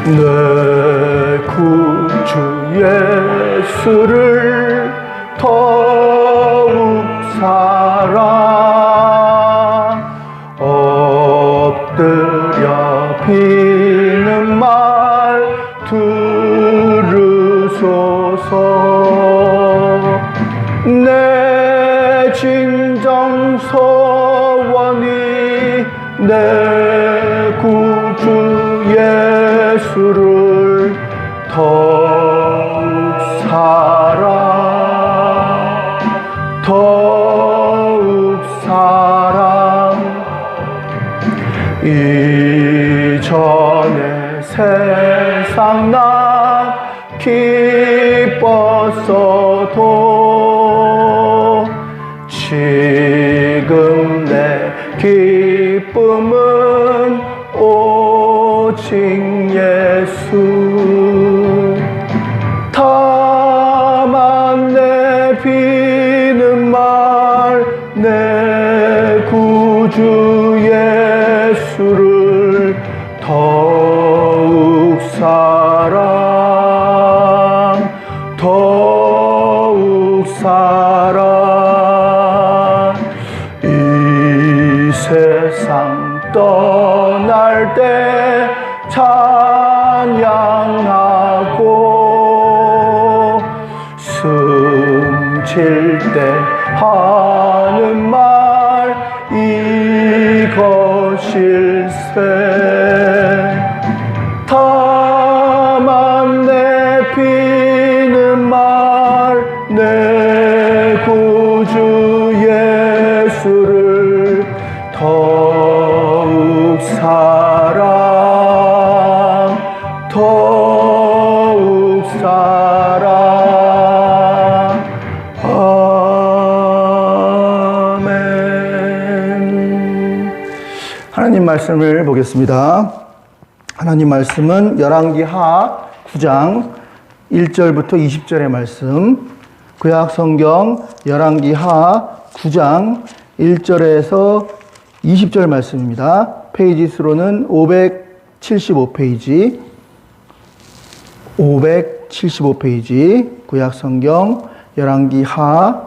내 구주 예수를 더욱 사랑 엎드려 비는 말 들으소서. 내 진정 소원이 내 구주 예수를 더욱 사랑 더욱 사랑. 이전에 세상 나 기뻤어도 지금 내 기쁨은 오직 예수. 다만 내 비는 말 내 구주 예수를 더욱 사랑 더욱 사랑. 이 세상 떠날 때 찬양하고 숨쉴 때 하는 말 이것일세. 다만 내 비는 말 내 구주 예수를 더욱 사랑 더욱 사랑. 아멘. 하나님 말씀을 보겠습니다. 하나님 말씀은 열왕기하 9장 1절부터 20절의 말씀, 구약 성경 열왕기하 9장 1절에서 20절 말씀입니다. 페이지 수로는 575페이지, 575페이지, 구약 성경 열왕기하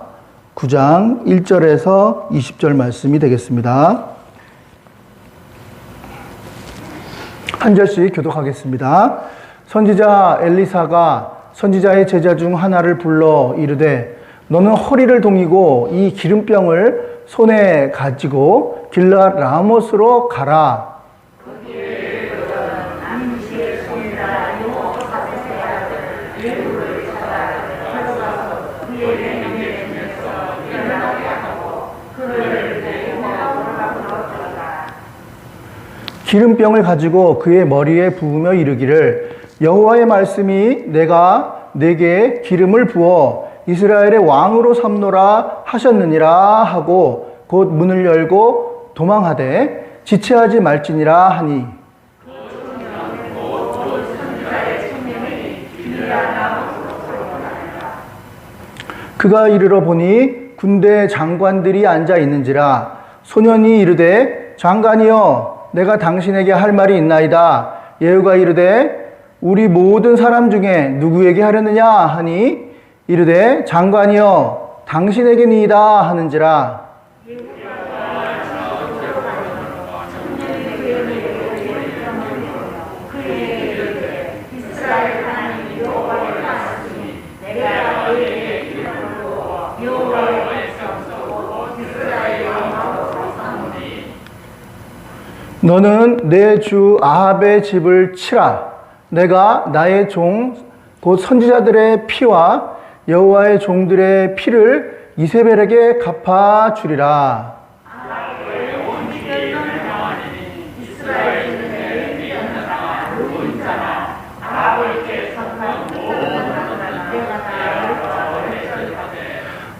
9장 1절에서 20절 말씀이 되겠습니다. 한 절씩 교독하겠습니다. 선지자 엘리사가 선지자의 제자 중 하나를 불러 이르되 너는 허리를 동이고 이 기름병을 손에 가지고 길르앗 라못으로 가라. 기름병을 가지고 그의 머리에 부으며 이르기를 여호와의 말씀이 내가 내게 기름을 부어 이스라엘의 왕으로 삼노라 하셨느니라 하고 곧 문을 열고 도망하되 지체하지 말지니라 하니 그가 이르러 보니 군대 장관들이 앉아 있는지라 소년이 이르되 장관이여 내가 당신에게 할 말이 있나이다. 예후가 이르되 우리 모든 사람 중에 누구에게 하려느냐 하니 이르되 장관이여 당신에게니이다 하는지라. 너는 내 주 아합의 집을 치라. 내가 나의 종 곧 선지자들의 피와 여호와의 종들의 피를 이세벨에게 갚아 주리라.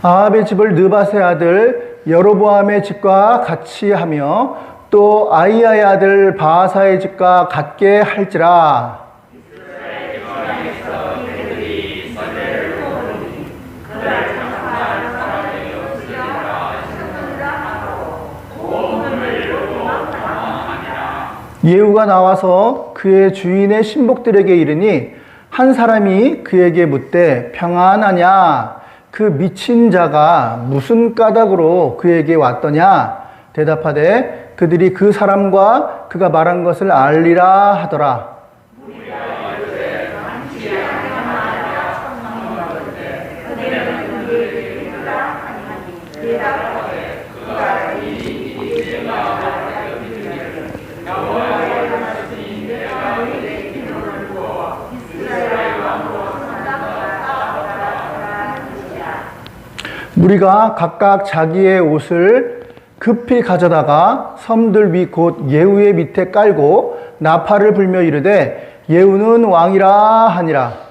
아합의 집을 느밧의 아들 여로보암의 집과 같이 하며 또 아이야의 아들 바하사의 집과 같게 할지라. 예후가 나와서 그의 주인의 신복들에게 이르니 한 사람이 그에게 묻되 평안하냐? 그 미친 자가 무슨 까닭으로 그에게 왔더냐? 대답하되 그들이 그 사람과 그가 말한 것을 알리라 하더라. 무리가 각각 자기의 옷을 급히 가져다가 섬들 위 곧 예후의 밑에 깔고 나팔을 불며 이르되 예후는 왕이라 하니라.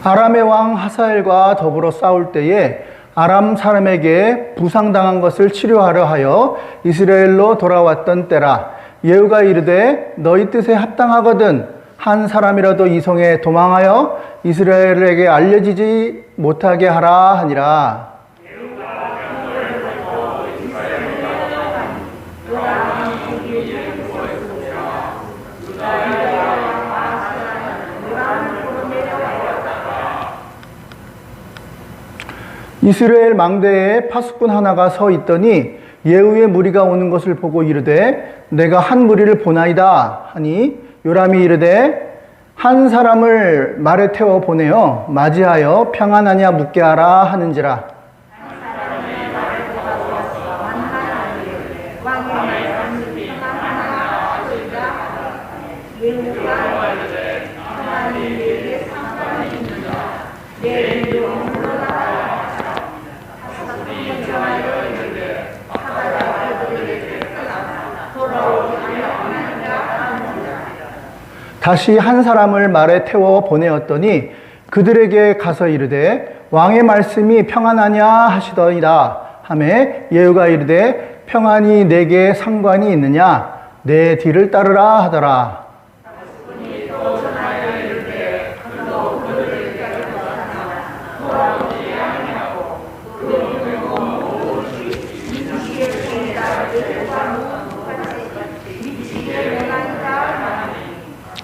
아람의 왕 하사엘과 더불어 싸울 때에 아람 사람에게 부상당한 것을 치료하려 하여 이스라엘로 돌아왔던 때라. 예후가 이르되 너희 뜻에 합당하거든 한 사람이라도 이 성에 도망하여 이스라엘에게 알려지지 못하게 하라 하니라. 이스라엘 망대에 파수꾼 하나가 서 있더니 예후의 무리가 오는 것을 보고 이르되 내가 한 무리를 보나이다 하니 요람이 이르되 한 사람을 말에 태워 보내어 맞이하여 평안하냐 묻게 하라 하는지라. 다시 한 사람을 말에 태워 보내었더니 그들에게 가서 이르되 왕의 말씀이 평안하냐 하시더이다 하매 예후가 이르되 평안이 내게 상관이 있느냐 내 뒤를 따르라 하더라.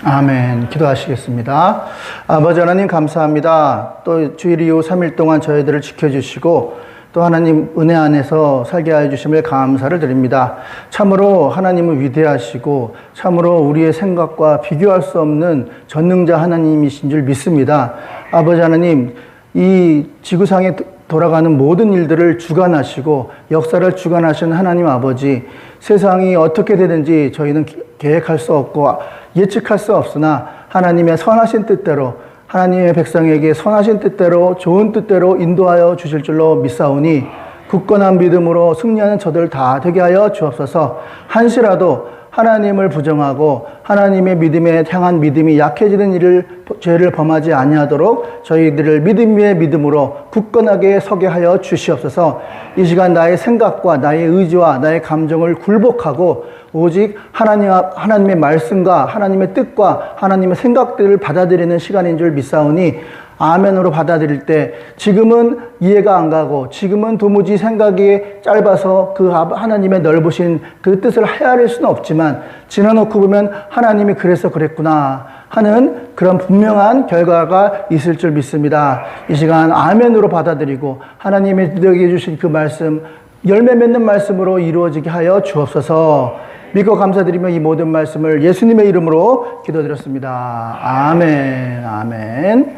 아멘. 기도하시겠습니다. 아버지 하나님 감사합니다. 또 주일 이후 3일 동안 저희들을 지켜주시고 또 하나님 은혜 안에서 살게 하여 주심을 감사를 드립니다. 참으로 하나님은 위대하시고 참으로 우리의 생각과 비교할 수 없는 전능자 하나님이신 줄 믿습니다. 아버지 하나님, 이 지구상에 돌아가는 모든 일들을 주관하시고 역사를 주관하시는 하나님 아버지, 세상이 어떻게 되든지 저희는 계획할 수 없고 예측할 수 없으나 하나님의 선하신 뜻대로 하나님의 백성에게 선하신 뜻대로 좋은 뜻대로 인도하여 주실 줄로 믿사오니 굳건한 믿음으로 승리하는 저들 다 되게 하여 주옵소서. 한시라도 하나님을 부정하고 하나님의 믿음에 향한 믿음이 약해지는 죄를 범하지 아니하도록 저희들을 믿음 위에 믿음으로 굳건하게 서게 하여 주시옵소서. 이 시간 나의 생각과 나의 의지와 나의 감정을 굴복하고 오직 하나님의 말씀과 하나님의 뜻과 하나님의 생각들을 받아들이는 시간인 줄 믿사오니 아멘으로 받아들일 때 지금은 이해가 안 가고 지금은 도무지 생각이 짧아서 그 하나님의 넓으신 그 뜻을 헤아릴 수는 없지만 지나놓고 보면 하나님이 그래서 그랬구나 하는 그런 분명한 결과가 있을 줄 믿습니다. 이 시간 아멘으로 받아들이고 하나님이 너에게 주신 그 말씀 열매 맺는 말씀으로 이루어지게 하여 주옵소서. 믿고 감사드리며 이 모든 말씀을 예수님의 이름으로 기도드렸습니다. 아멘, 아멘.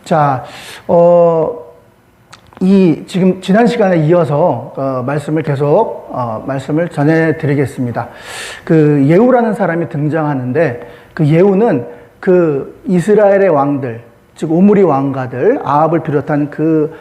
자, 지금 지난 시간에 이어서 말씀을 계속 말씀을 전해드리겠습니다. 그 예후라는 사람이 등장하는데 그 예후는 그 이스라엘의 왕들, 즉 오므리 왕가들, 아합을 비롯한 그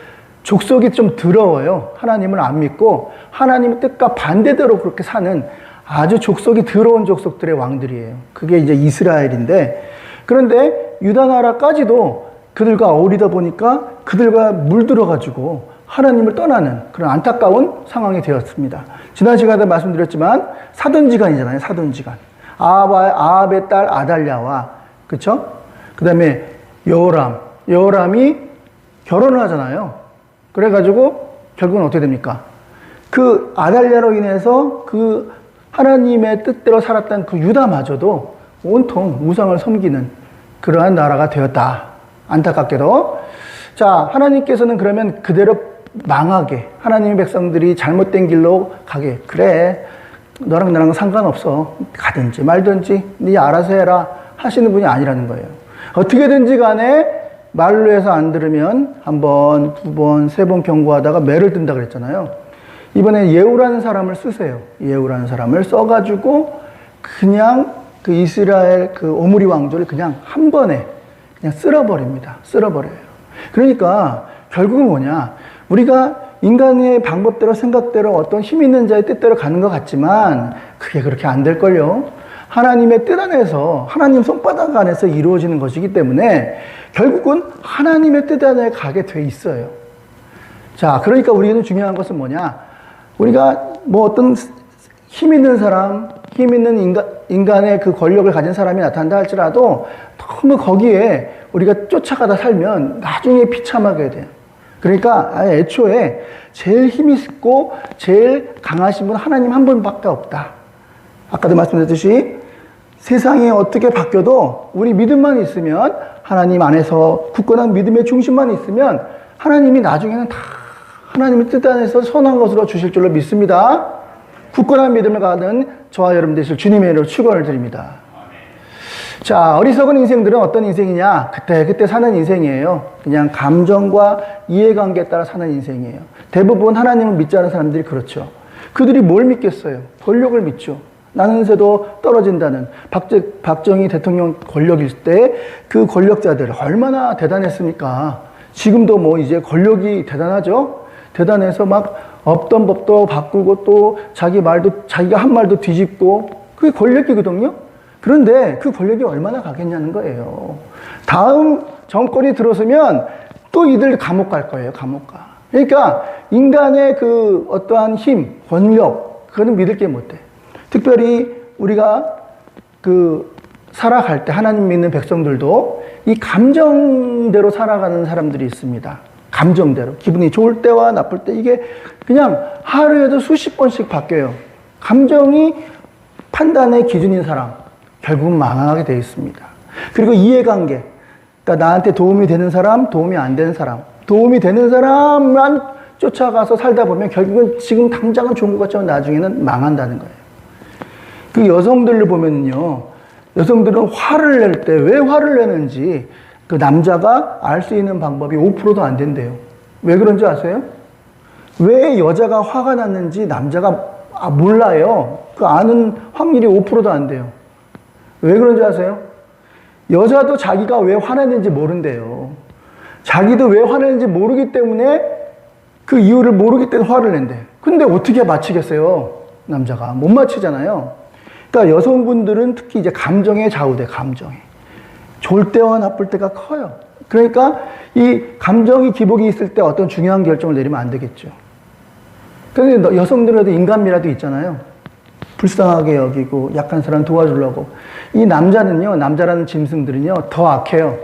족속이 좀 더러워요. 하나님을 안 믿고 하나님의 뜻과 반대대로 그렇게 사는 아주 족속이 더러운 족속들의 왕들이에요. 그게 이제 이스라엘인데, 그런데 유다 나라까지도 그들과 어울리다 보니까 그들과 물들어가지고 하나님을 떠나는 그런 안타까운 상황이 되었습니다. 지난 시간에 말씀드렸지만 사돈지간이잖아요. 사돈지간. 아합의 딸 아달랴와, 그쵸? 그 다음에 여호람이 결혼을 하잖아요. 그래가지고 결국은 어떻게 됩니까? 그 아달랴로 인해서 그 하나님의 뜻대로 살았던 그 유다마저도 온통 우상을 섬기는 그러한 나라가 되었다. 안타깝게도. 자, 하나님께서는 그러면 그대로 망하게, 하나님의 백성들이 잘못된 길로 가게, 그래, 너랑 나랑 상관없어, 가든지 말든지 네 알아서 해라 하시는 분이 아니라는 거예요. 어떻게든지 간에 말로 해서 안 들으면 한 번, 두 번, 세 번 경고하다가 매를 든다 그랬잖아요. 이번에 예후라는 사람을 쓰세요. 예후라는 사람을 써가지고 그냥 그 이스라엘 그 오므리 왕조를 그냥 한 번에 그냥 쓸어버립니다. 쓸어버려요. 그러니까 결국은 뭐냐? 우리가 인간의 방법대로 생각대로 어떤 힘 있는 자의 뜻대로 가는 것 같지만 그게 그렇게 안 될걸요. 하나님의 뜻 안에서, 하나님 손바닥 안에서 이루어지는 것이기 때문에 결국은 하나님의 뜻 안에 가게 돼 있어요. 자, 그러니까 우리는 중요한 것은 뭐냐? 우리가 뭐 어떤 힘 있는 사람, 힘 있는 인간의 그 권력을 가진 사람이 나타난다 할지라도 너무 거기에 우리가 쫓아가다 살면 나중에 비참하게 돼요. 그러니까 애초에 제일 힘 있고 제일 강하신 분 하나님 한 분밖에 없다. 아까도 말씀드렸듯이 세상이 어떻게 바뀌어도 우리 믿음만 있으면, 하나님 안에서 굳건한 믿음의 중심만 있으면 하나님이 나중에는 다 하나님의 뜻 안에서 선한 것으로 주실 줄로 믿습니다. 굳건한 믿음을 가진 저와 여러분 되실 주님의 이름으로 축원을 드립니다. 자, 어리석은 인생들은 어떤 인생이냐? 그때 사는 인생이에요. 그냥 감정과 이해관계에 따라 사는 인생이에요. 대부분 하나님을 믿지 않은 사람들이 그렇죠. 그들이 뭘 믿겠어요? 권력을 믿죠. 나는 새도 떨어진다는 박정희 대통령 권력일 때 그 권력자들 얼마나 대단했습니까? 지금도 뭐 이제 권력이 대단하죠? 대단해서 막 없던 법도 바꾸고 또 자기가 한 말도 뒤집고 그게 권력이거든요? 그런데 그 권력이 얼마나 가겠냐는 거예요. 다음 정권이 들어서면 또 이들 감옥 갈 거예요. 감옥 가. 그러니까 인간의 그 어떠한 힘, 권력, 그거는 믿을 게 못 돼. 특별히 우리가 그 살아갈 때 하나님 믿는 백성들도 이 감정대로 살아가는 사람들이 있습니다. 감정대로. 기분이 좋을 때와 나쁠 때 이게 그냥 하루에도 수십 번씩 바뀌어요. 감정이 판단의 기준인 사람, 결국은 망하게 되어 있습니다. 그리고 이해관계. 그러니까 나한테 도움이 되는 사람, 도움이 안 되는 사람. 도움이 되는 사람만 쫓아가서 살다 보면 결국은 지금 당장은 좋은 것 같지만 나중에는 망한다는 거예요. 그 여성들을 보면요. 여성들은 화를 낼 때 왜 화를 내는지 그 남자가 알 수 있는 방법이 5%도 안 된대요. 왜 그런지 아세요? 왜 여자가 화가 났는지 남자가 몰라요. 그 아는 확률이 5%도 안 돼요. 왜 그런지 아세요? 여자도 자기가 왜 화냈는지 모른대요. 자기도 왜 화냈는지 모르기 때문에 그 이유를 모르기 때문에 화를 낸대. 근데 어떻게 맞히겠어요? 남자가 못 맞히잖아요. 그러니까 여성분들은 특히 이제 감정에 좌우돼, 감정에. 좋을 때와 나쁠 때가 커요. 그러니까 이 감정이 기복이 있을 때 어떤 중요한 결정을 내리면 안 되겠죠. 그런데 여성들에도 인간미라도 있잖아요. 불쌍하게 여기고 약한 사람 도와주려고. 이 남자는요, 남자라는 짐승들은요, 더 악해요.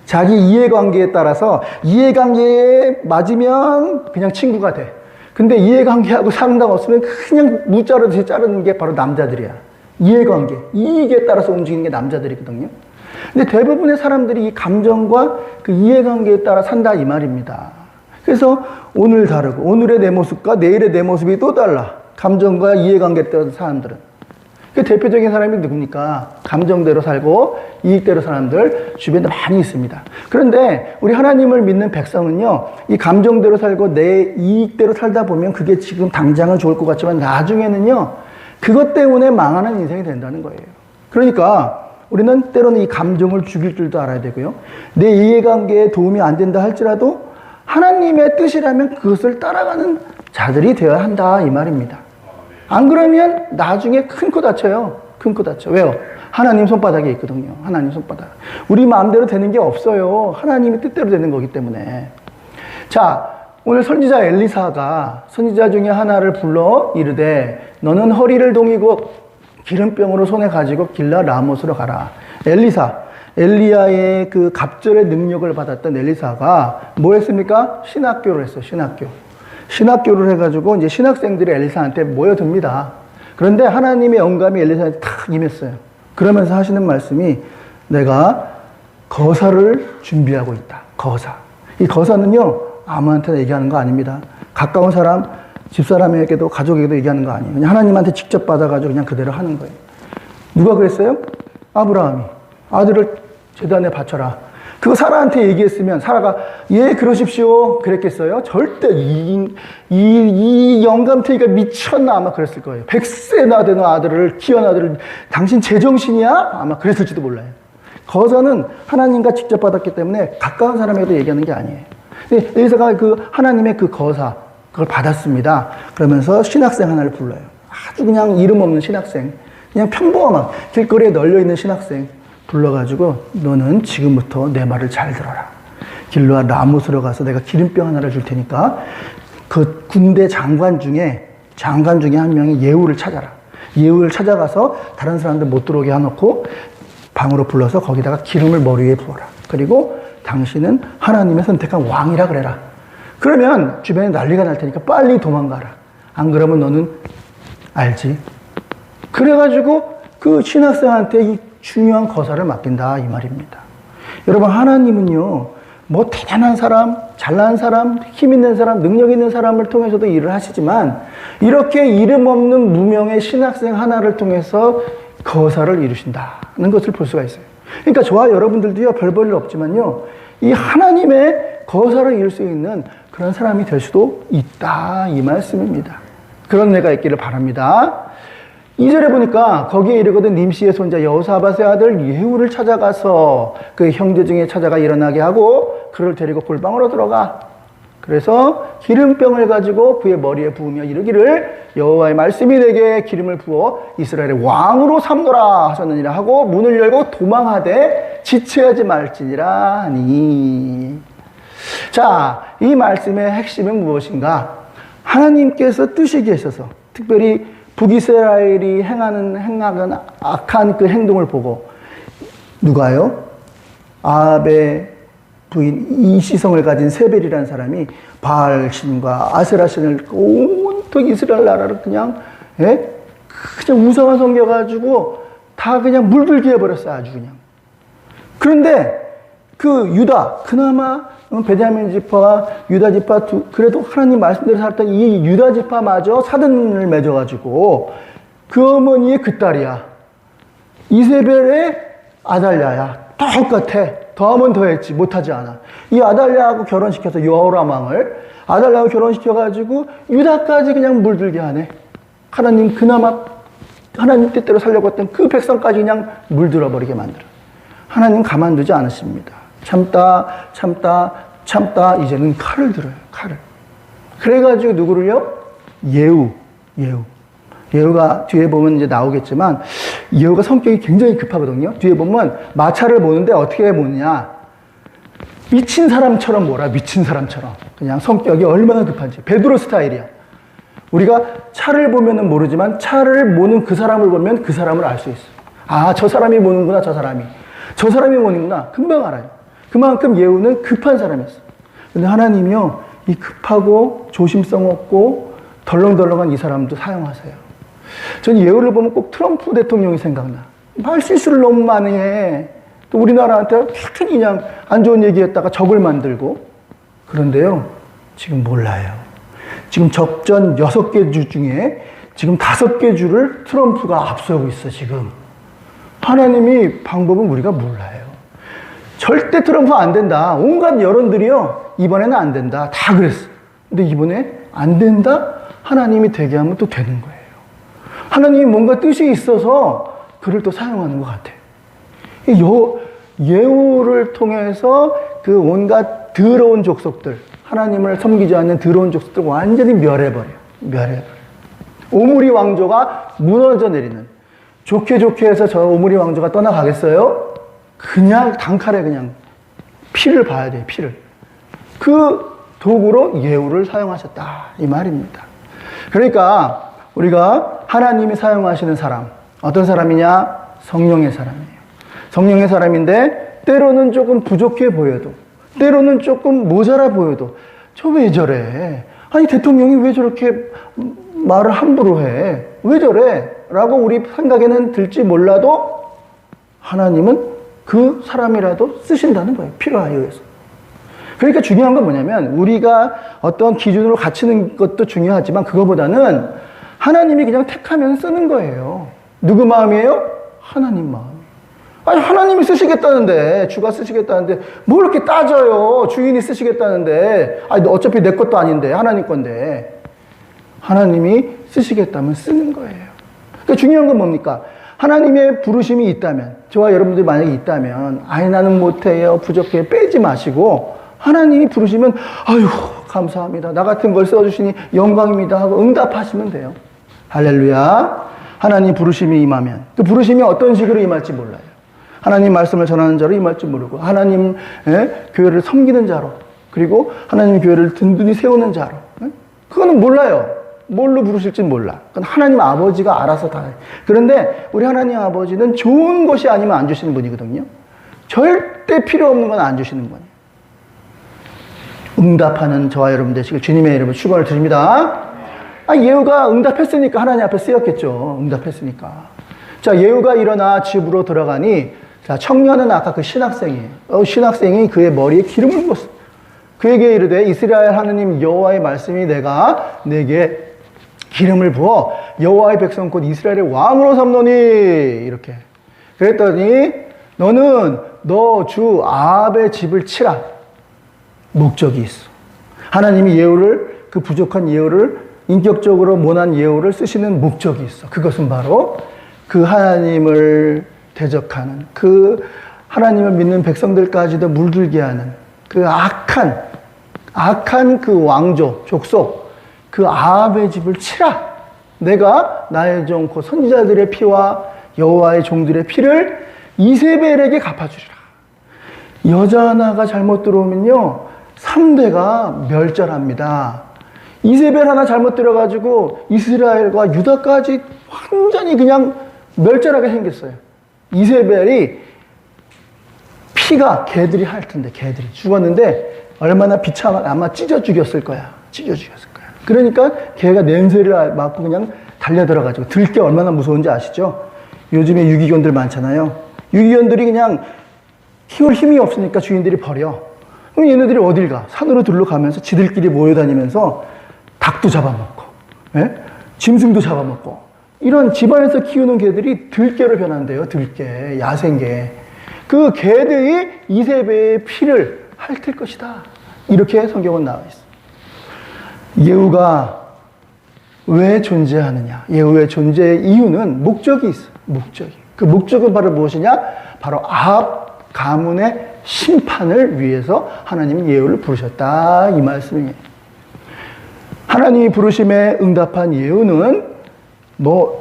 자기 이해관계에 따라서 이해관계에 맞으면 그냥 친구가 돼. 근데 이해관계하고 상당 없으면 그냥 무자르듯이 자르는 게 바로 남자들이야. 이해관계, 이익에 따라서 움직이는 게 남자들이거든요. 근데 대부분의 사람들이 이 감정과 그 이해관계에 따라 산다 이 말입니다. 그래서 오늘 다르고 오늘의 내 모습과 내일의 내 모습이 또 달라. 감정과 이해관계에 따라 사람들은. 그 대표적인 사람이 누굽니까? 감정대로 살고 이익대로 사람들 주변에 많이 있습니다. 그런데 우리 하나님을 믿는 백성은요, 이 감정대로 살고 내 이익대로 살다 보면 그게 지금 당장은 좋을 것 같지만 나중에는요, 그것 때문에 망하는 인생이 된다는 거예요. 그러니까 우리는 때로는 이 감정을 죽일 줄도 알아야 되고요. 내 이해관계에 도움이 안 된다 할지라도 하나님의 뜻이라면 그것을 따라가는 자들이 되어야 한다 이 말입니다. 안 그러면 나중에 큰 코 다쳐요. 큰 코 다쳐. 왜요? 하나님 손바닥에 있거든요. 하나님 손바닥. 우리 마음대로 되는 게 없어요. 하나님의 뜻대로 되는 거기 때문에. 자, 오늘 선지자 엘리사가 선지자 중에 하나를 불러 이르되 너는 허리를 동이고 기름병으로 손에 가지고 길라 라못으로 가라. 엘리야의 그 갑절의 능력을 받았던 엘리사가 뭐 했습니까? 신학교를 했어요. 신학교를 해가지고 이제 신학생들이 엘리사한테 모여듭니다. 그런데 하나님의 영감이 엘리사한테 탁 임했어요. 그러면서 하시는 말씀이 내가 거사를 준비하고 있다. 거사. 이 거사는요, 아무한테나 얘기하는 거 아닙니다. 가까운 사람, 집사람에게도 가족에게도 얘기하는 거 아니에요. 그냥 하나님한테 직접 받아가지고 그냥 그대로 하는 거예요. 누가 그랬어요? 아브라함이. 아들을 제단에 바쳐라. 그거 사라한테 얘기했으면 사라가 예 그러십시오 그랬겠어요? 절대 이 영감탱이가 미쳤나 아마 그랬을 거예요. 100세나 되는 아들을 키운 아들을 당신 제정신이야? 아마 그랬을지도 몰라요. 거사는 하나님과 직접 받았기 때문에 가까운 사람에게도 얘기하는 게 아니에요. 엘리사가 그 하나님의 그 거사 그걸 받았습니다. 그러면서 신학생 하나를 불러요. 아주 그냥 이름 없는 신학생, 그냥 평범한 길거리에 널려 있는 신학생 불러가지고 너는 지금부터 내 말을 잘 들어라. 길르앗 라못으로 가서 내가 기름병 하나를 줄 테니까 그 군대 장관 중에 한 명이 예후를 찾아라. 예후를 찾아가서 다른 사람들 못 들어오게 해놓고 방으로 불러서 거기다가 기름을 머리 위에 부어라. 그리고 당신은 하나님의 선택한 왕이라 그래라. 그러면 주변에 난리가 날 테니까 빨리 도망가라. 안 그러면 너는 알지. 그래가지고 그 신학생한테 이 중요한 거사를 맡긴다 이 말입니다. 여러분 하나님은요 뭐 대단한 사람, 잘난 사람, 힘 있는 사람, 능력 있는 사람을 통해서도 일을 하시지만 이렇게 이름 없는 무명의 신학생 하나를 통해서 거사를 이루신다는 것을 볼 수가 있어요. 그러니까 저와 여러분들도요 별 볼 일 없지만요 이 하나님의 거사를 이룰 수 있는 그런 사람이 될 수도 있다 이 말씀입니다. 그런 내가 있기를 바랍니다. 2절에 보니까 거기에 이르거든 님시의 손자 여호사밧의 아들 예후를 찾아가서 그 형제 중에 찾아가 일어나게 하고 그를 데리고 골방으로 들어가. 그래서 기름병을 가지고 그의 머리에 부으며 이르기를 여호와의 말씀이 내게 기름을 부어 이스라엘의 왕으로 삼노라 하셨느니라 하고 문을 열고 도망하되 지체하지 말지니라 하니. 자, 이 말씀의 핵심은 무엇인가? 하나님께서 뜻이 계셔서 특별히 북이스라엘이 행하는 악한 그 행동을 보고 누가요? 아합의 부인 이시성을 가진 세벨이라는 사람이 바알신과 아세라신을 온통 이스라엘 나라를 그냥 우상화 섬겨가지고 다 그냥 물들게 해버렸어요. 아주 그냥. 그런데 그 유다 그나마 베냐민 지파와 유다 지파 그래도 하나님 말씀대로 살았던 이 유다 지파마저 사돈을 맺어가지고 그 어머니의 그 딸이야. 이세벨의 아달랴야. 똑같아. 더하면 더했지 못하지 않아. 이 아달랴하고 결혼시켜서 여호람 왕을 아달랴하고 결혼시켜가지고 유다까지 그냥 물들게 하네. 하나님 그나마 하나님 뜻대로 살려고 했던 그 백성까지 그냥 물들어버리게 만들어. 하나님 가만두지 않으십니다. 참다 이제는 칼을 들어요. 칼을. 그래가지고 누구를요? 예후가 뒤에 보면 이제 나오겠지만 예후가 성격이 굉장히 급하거든요. 뒤에 보면 마차를 모는데 어떻게 모느냐? 미친 사람처럼 몰아. 미친 사람처럼. 그냥 성격이 얼마나 급한지. 베드로 스타일이야. 우리가 차를 보면은 모르지만 차를 모는 그 사람을 보면 그 사람을 알 수 있어. 아, 저 사람이 모는구나. 저 사람이 모는구나. 금방 알아요. 그만큼 예후는 급한 사람이었어. 근데 하나님이요, 이 급하고 조심성 없고 덜렁덜렁한 이 사람도 사용하세요. 전 예후를 보면 꼭 트럼프 대통령이 생각나. 말 실수를 너무 많이 해. 또 우리나라한테 그냥 안 좋은 얘기했다가 적을 만들고. 그런데요, 지금 몰라요. 지금 접전 6개 주 중에 지금 5개 주를 트럼프가 앞서고 있어, 지금. 하나님이 방법은 우리가 몰라요. 절대 트럼프 안 된다. 온갖 여론들이요, 이번에는 안 된다. 다 그랬어. 근데 이번에 안 된다? 하나님이 되게 하면 또 되는 거예요. 하나님이 뭔가 뜻이 있어서 그를 또 사용하는 것 같아요. 예후를 통해서 그 온갖 더러운 족속들, 하나님을 섬기지 않는 더러운 족속들 완전히 멸해버려요. 오므리 왕조가 무너져 내리는. 좋게 해서 저 오므리 왕조가 떠나가겠어요? 그냥 단칼에 그냥 피를 봐야 돼요. 피를. 그 도구로 예후를 사용하셨다 이 말입니다. 그러니까 우리가 하나님이 사용하시는 사람, 어떤 사람이냐? 성령의 사람이에요. 성령의 사람인데 때로는 조금 부족해 보여도, 때로는 조금 모자라 보여도 저 왜 저래? 아니 대통령이 왜 저렇게 말을 함부로 해? 왜 저래? 라고 우리 생각에는 들지 몰라도 하나님은 그 사람이라도 쓰신다는 거예요. 필요하여 해서. 그러니까 중요한 건 뭐냐면 우리가 어떤 기준으로 갖추는 것도 중요하지만 그거보다는 하나님이 그냥 택하면 쓰는 거예요. 누구 마음이에요? 하나님 마음. 아니 하나님이 쓰시겠다는데, 주가 쓰시겠다는데 뭘 이렇게 따져요? 주인이 쓰시겠다는데, 아니 어차피 내 것도 아닌데 하나님 건데. 하나님이 쓰시겠다면 쓰는 거예요. 그러니까 중요한 건 뭡니까? 하나님의 부르심이 있다면, 저와 여러분들이 만약에 있다면, 아니 나는 못해요, 부족해요, 빼지 마시고 하나님이 부르시면 아유 감사합니다, 나 같은 걸 써주시니 영광입니다 하고 응답하시면 돼요. 할렐루야. 하나님 부르심이 임하면, 그 부르심이 어떤 식으로 임할지 몰라요. 하나님 말씀을 전하는 자로 임할 줄 모르고, 하나님 교회를 섬기는 자로, 그리고 하나님 교회를 든든히 세우는 자로, 그거는 몰라요. 뭘로 부르실지는 몰라. 그건 하나님 아버지가 알아서 다 해요. 그런데 우리 하나님 아버지는 좋은 것이 아니면 안 주시는 분이거든요. 절대 필요 없는 건 안 주시는 분이에요. 응답하는 저와 여러분 되시길 주님의 이름으로 축원을 드립니다. 예후가 응답했으니까 하나님 앞에 쓰였겠죠. 응답했으니까. 자, 예후가 일어나 집으로 들어가니, 자, 청년은 아까 그 신학생이에요. 신학생이 그의 머리에 기름을 부었어. 그에게 이르되 이스라엘 하느님 여호와의 말씀이 내가 내게 기름을 부어 여호와의 백성 곧 이스라엘의 왕으로 삼노니, 이렇게 그랬더니 너는 너 주 아합의 집을 치라. 목적이 있어. 하나님이 예후를, 그 부족한 예후를, 인격적으로 모난 예후를 쓰시는 목적이 있어. 그것은 바로 그 하나님을 대적하는, 그 하나님을 믿는 백성들까지도 물들게 하는 그 악한 그 왕족, 족속, 그 아합의 집을 치라. 내가 나의 종 곧 선지자들의 피와 여호와의 종들의 피를 이세벨에게 갚아주리라. 여자 하나가 잘못 들어오면요 3대가 멸절합니다. 이세벨 하나 잘못 들어가지고 이스라엘과 유다까지 완전히 그냥 멸절하게 생겼어요. 이세벨이 피가 개들이 핥은데, 개들이 죽었는데 얼마나 비참하게, 아마 찢어 죽였을 거야. 찢어 죽였을 거야. 그러니까 개가 냄새를 맡고 그냥 달려들어가지고, 들개 얼마나 무서운지 아시죠? 요즘에 유기견들 많잖아요. 유기견들이 그냥 키울 힘이 없으니까 주인들이 버려. 그럼 얘네들이 어딜 가? 산으로 둘러가면서 지들끼리 모여다니면서 닭도 잡아먹고, 짐승도 잡아먹고, 이런 집안에서 키우는 개들이 들개로 변한대요. 들개, 야생개. 그 개들이 이세벨의 피를 핥을 것이다. 이렇게 성경은 나와 있어. 예후가 왜 존재하느냐? 예후의 존재의 이유는 목적이 있어. 목적이. 그 목적은 바로 무엇이냐? 바로 아합 가문의 심판을 위해서 하나님은 예후를 부르셨다. 이 말씀이에요. 하나님이 부르심에 응답한 예후는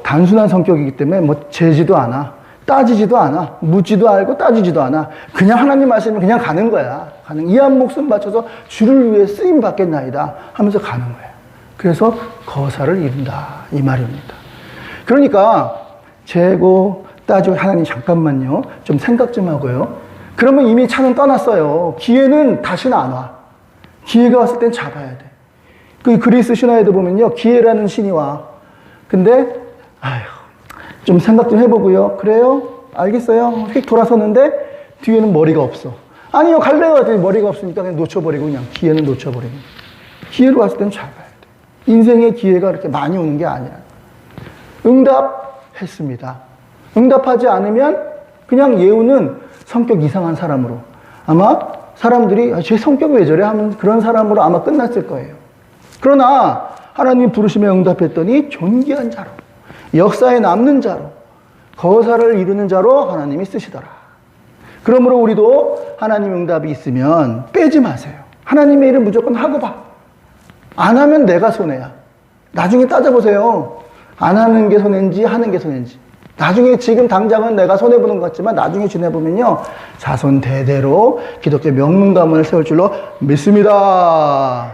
단순한 성격이기 때문에 재지도 않아, 따지지도 않아, 묻지도 않고 따지지도 않아. 그냥 하나님 말씀을 그냥 가는 거야. 이 한 목숨 바쳐서 주를 위해 쓰임 받겠나이다 하면서 가는 거야. 그래서 거사를 이룬다 이 말입니다. 그러니까 재고 따지고, 하나님 잠깐만요, 좀 생각 좀 하고요. 그러면 이미 차는 떠났어요. 기회는 다시는 안 와. 기회가 왔을 땐 잡아야 돼. 그 그리스 신화에도 보면요, 기회라는 신이 와. 근데 좀 생각 좀 해보고요. 그래요? 알겠어요? 휙 돌아섰는데 뒤에는 머리가 없어. 아니요, 갈래요. 했더니 머리가 없으니까 그냥 놓쳐버리고, 그냥 기회는 놓쳐버리고. 기회로 왔을 땐 잡아야 돼. 인생의 기회가 그렇게 많이 오는 게 아니라. 응답했습니다. 응답하지 않으면 그냥 예후는 성격 이상한 사람으로, 아마 사람들이 제 성격이 왜 저래 하면 그런 사람으로 아마 끝났을 거예요. 그러나 하나님 부르심에 응답했더니 존귀한 자로, 역사에 남는 자로, 거사를 이루는 자로 하나님이 쓰시더라. 그러므로 우리도 하나님 응답이 있으면 빼지 마세요. 하나님의 일은 무조건 하고 봐. 안 하면 내가 손해야. 나중에 따져보세요. 안 하는 게 손해인지 하는 게 손해인지. 나중에, 지금 당장은 내가 손해보는 것 같지만 나중에 지내보면요, 자손 대대로 기독교 명문 가문을 세울 줄로 믿습니다.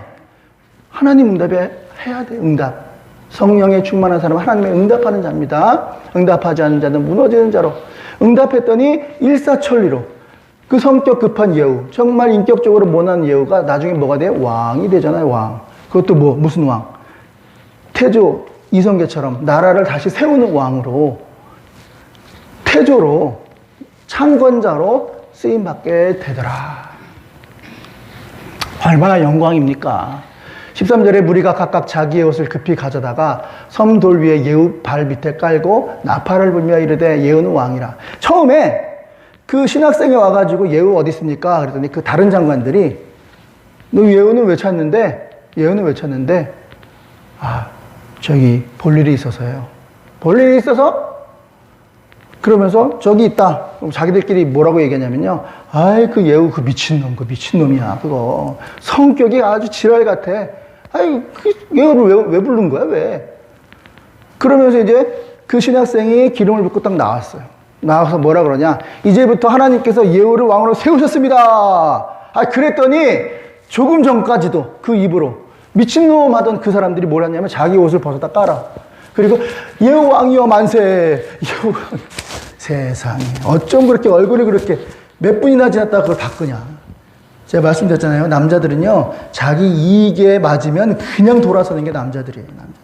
하나님 응답에 해야 돼. 응답. 성령에 충만한 사람은 하나님의 응답하는 자입니다. 응답하지 않는 자는 무너지는 자로. 응답했더니 일사천리로 그 성격 급한 예후, 정말 인격적으로 모난 예후가 나중에 뭐가 돼요? 왕이 되잖아요. 왕. 그것도 무슨 왕? 태조 이성계처럼 나라를 다시 세우는 왕으로, 태조로, 창건자로 쓰임받게 되더라. 얼마나 영광입니까? 13절에 무리가 각각 자기의 옷을 급히 가져다가 섬 돌 위에 예후 발 밑에 깔고 나팔을 불며 이르되 예후는 왕이라. 처음에 그 신학생이 와가지고 예후 어디 있습니까? 그랬더니 그 다른 장관들이 너 예후는 왜 찾는데? 예후는 왜 찾는데? 저기 볼 일이 있어서요. 볼 일이 있어서? 그러면서 저기 있다. 그럼 자기들끼리 뭐라고 얘기하냐면요. 그 예후 그 미친놈이야. 그거 성격이 아주 지랄 같아. 그 예후를 왜 부른 거야? 왜? 그러면서 이제 그 신학생이 기름을 붓고 딱 나왔어요. 나와서 뭐라 그러냐? 이제부터 하나님께서 예후를 왕으로 세우셨습니다. 그랬더니 조금 전까지도 그 입으로 미친놈 하던 그 사람들이 뭘 했냐면 자기 옷을 벗어다 깔아. 그리고 예후 왕이여 만세. 예후 왕. 세상에 어쩜 그렇게 얼굴이 그렇게 몇 분이나 지났다가 그걸 바꾸냐. 제가 말씀드렸잖아요. 남자들은요 자기 이익에 맞으면 그냥 돌아서는 게 남자들이에요. 남자들.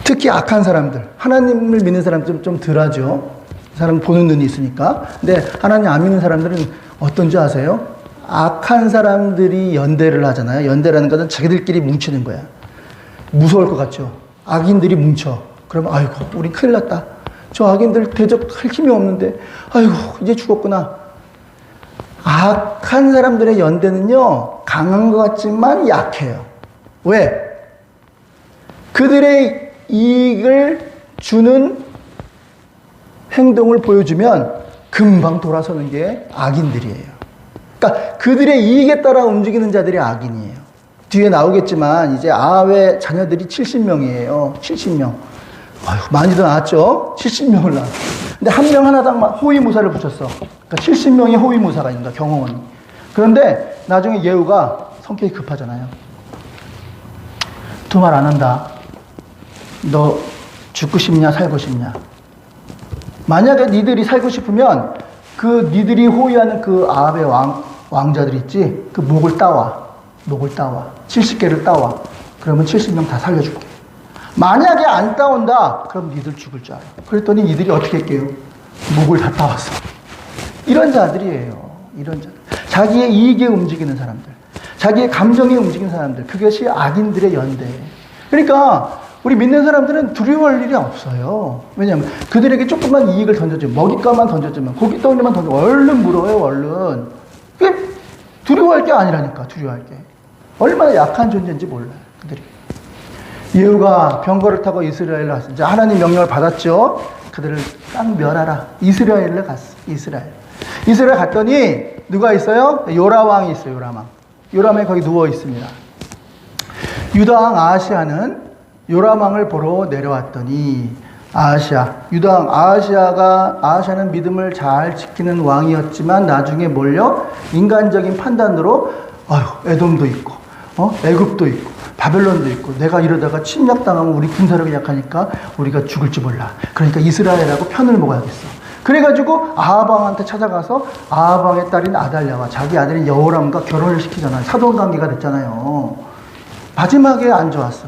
특히 악한 사람들, 하나님을 믿는 사람들 좀 덜하죠. 사람 보는 눈이 있으니까. 근데 하나님 안 믿는 사람들은 어떤지 아세요? 악한 사람들이 연대를 하잖아요. 연대라는 것은 자기들끼리 뭉치는 거야. 무서울 것 같죠. 악인들이 뭉쳐. 그러면 아이고 우리 큰일 났다. 저 악인들 대적할 힘이 없는데 아이고 이제 죽었구나. 악한 사람들의 연대는요 강한 것 같지만 약해요. 왜? 그들의 이익을 주는 행동을 보여주면 금방 돌아서는 게 악인들이에요. 그러니까 그들의 이익에 따라 움직이는 자들이 악인이에요. 뒤에 나오겠지만 이제 아합의 자녀들이 70명이에요. 70명. 많이 더 나왔죠? 70명을 낳았어. 근데 한 명 하나당 호위무사를 붙였어. 그러니까 70명의 호위무사가 있는 거야, 경호원이. 그런데 나중에 예후가 성격이 급하잖아요. 두 말 안 한다. 너 죽고 싶냐, 살고 싶냐? 만약에 니들이 살고 싶으면 그 니들이 호위하는 그 아합의 왕자들 있지? 그 목을 따와. 70개를 따와. 그러면 70명 다 살려줄게. 만약에 안 따온다, 그럼 니들 죽을 줄 알아. 그랬더니 니들이 어떻게 할게요? 목을 다 따왔어. 이런 자들이에요. 이런 자들. 자기의 이익에 움직이는 사람들. 자기의 감정에 움직이는 사람들. 그것이 악인들의 연대예요. 그러니까 우리 믿는 사람들은 두려워할 일이 없어요. 왜냐하면 그들에게 조금만 이익을 던져주면, 먹잇감만 던져주면, 고기 덩어리만 던져주면 얼른 물어요, 얼른. 그게 두려워할 게 아니라니까, 두려워할 게. 얼마나 약한 존재인지 몰라요, 그들이. 예후가 병거를 타고 이스라엘로 갔어요. 이제 하나님 명령을 받았죠. 그들을 딱 멸하라. 이스라엘로 갔어. 이스라엘 갔더니 누가 있어요? 요라왕이 있어요. 요라왕이 거기 누워 있습니다. 유다왕 아하시아는 요라왕을 보러 내려왔더니 유다왕 아하시아는 믿음을 잘 지키는 왕이었지만 나중에 몰려 인간적인 판단으로 에돔도 있고 애굽도 있고 바벨론도 있고 내가 이러다가 침략당하면 우리 군사력이 약하니까 우리가 죽을지 몰라. 그러니까 이스라엘하고 편을 먹어야겠어. 그래가지고 아합왕한테 찾아가서 아합왕의 딸인 아달랴와 자기 아들인 여호람과 결혼을 시키잖아요. 사돈관계가 됐잖아요. 마지막에 안 좋았어.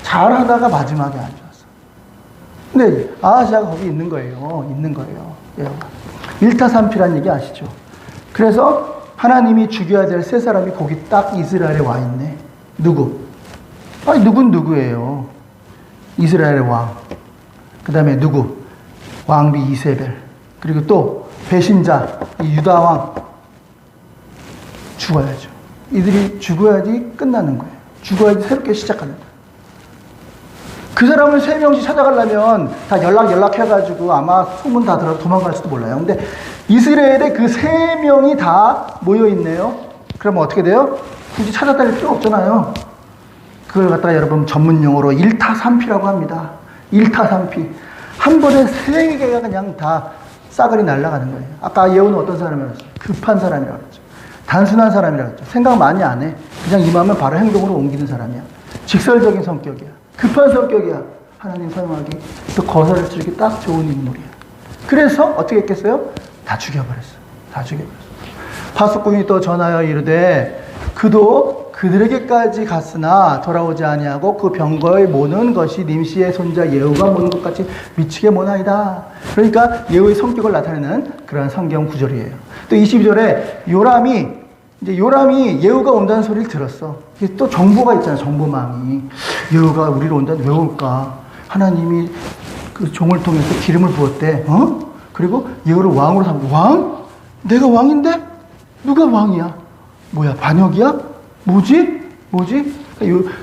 잘하다가 마지막에 안 좋았어. 근데 아하시아가 거기 있는 거예요. 일타삼피란 얘기 아시죠? 그래서 하나님이 죽여야 될 세 사람이 거기 딱 이스라엘에 와 있네. 누구? 누군 누구예요? 이스라엘의 왕. 그 다음에 누구? 왕비 이세벨. 그리고 또 배신자 이 유다왕. 죽어야죠. 이들이 죽어야지 끝나는 거예요. 죽어야지 새롭게 시작하는 거예요. 그 사람을 3명씩 찾아가려면 다 연락해가지고 아마 소문 다 들어 도망갈지도 몰라요. 근데 이스라엘에 그 3명이 다 모여있네요. 그러면 어떻게 돼요? 굳이 찾아다닐 필요 없잖아요. 그걸 갖다가 여러분 전문 용어로 일타삼피라고 합니다. 일타삼피. 한 번에 3개가 그냥 다 싸그리 날아가는 거예요. 아까 예후는 어떤 사람이라고 했어요? 급한 사람이라고 했죠. 단순한 사람이라고 했죠. 생각 많이 안 해. 그냥 임하면 바로 행동으로 옮기는 사람이야. 직설적인 성격이야. 급한 성격이야. 하나님 사용하기 또 거사를 치르기 딱 좋은 인물이야. 그래서 어떻게 했겠어요? 다 죽여버렸어. 다 죽여버렸어. 파수꾼이 또 전하여 이르되 그도 그들에게까지 갔으나 돌아오지 아니하고 그 병거에 모는 것이 님시의 손자 예후가 모는 것 같이 미치게 모나이다. 그러니까 예후의 성격을 나타내는 그런 성경 구절이에요. 또 22절에 요람이 예후가 온다는 소리를 들었어. 또 정보가 있잖아. 정보망이. 예후가 우리로 온다는 왜 올까? 하나님이 그 종을 통해서 기름을 부었대. 그리고 예후를 왕으로 삼고. 왕? 내가 왕인데? 누가 왕이야? 뭐야? 반역이야? 뭐지?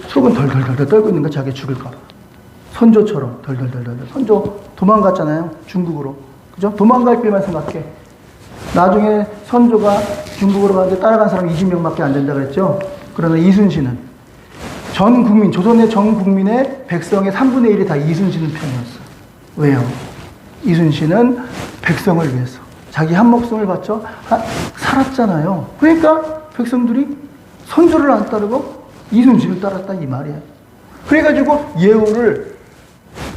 속은 덜덜덜 떨고 있는 거야. 자기 죽을까 봐. 선조처럼 덜덜덜. 선조 도망갔잖아요. 중국으로. 그죠? 도망갈 길만 생각해. 나중에 선조가 중국으로 가는데 따라간 사람 20명밖에 안 된다 그랬죠. 그러나 이순신은 전 국민, 조선의 전 국민의 백성의 3분의 1이 다 이순신 편이었어. 왜요? 이순신은 백성을 위해서 자기 한 목숨을 바쳐 살았잖아요. 그러니까 백성들이 선조를 안 따르고 이순신을 따랐다 이 말이야. 그래가지고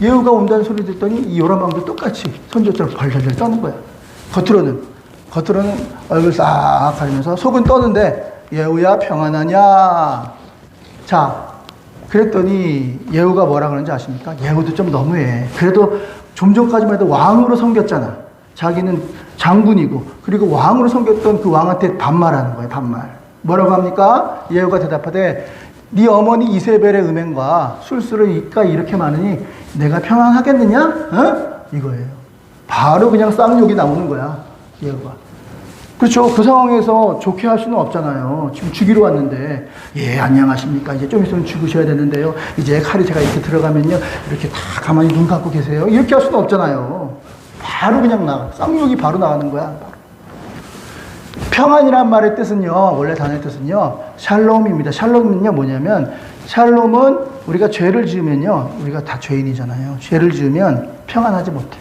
예후가 온다는 소리 듣더니 이 요람왕도 똑같이 선조처럼 벌벌벌 떠는 거야. 겉으로는 얼굴 싹 가리면서 속은 떠는데 예후야 평안하냐. 자, 그랬더니 예후가 뭐라 그러는지 아십니까? 예후도 좀 너무해. 그래도 좀 전까지만 해도 왕으로 섬겼잖아. 자기는 장군이고 그리고 왕으로 섬겼던 그 왕한테 반말하는 거예요. 반말. 뭐라고 합니까? 예후가 대답하되 네 어머니 이세벨의 음행과 술수가 이렇게 많으니 내가 평안하겠느냐? 이거예요. 바로 그냥 쌍욕이 나오는 거야. 예후가. 그렇죠. 그 상황에서 좋게 할 수는 없잖아요. 지금 죽이러 왔는데, 예, 안녕하십니까. 이제 좀 있으면 죽으셔야 되는데요. 이제 칼이 제가 이렇게 들어가면요. 이렇게 다 가만히 눈 감고 계세요. 이렇게 할 수는 없잖아요. 바로 그냥 쌍욕이 바로 나가는 거야. 평안이란 말의 뜻은요, 원래 단어의 뜻은요, 샬롬입니다. 샬롬은요, 뭐냐면, 샬롬은 우리가 죄를 지으면요, 우리가 다 죄인이잖아요. 죄를 지으면 평안하지 못해.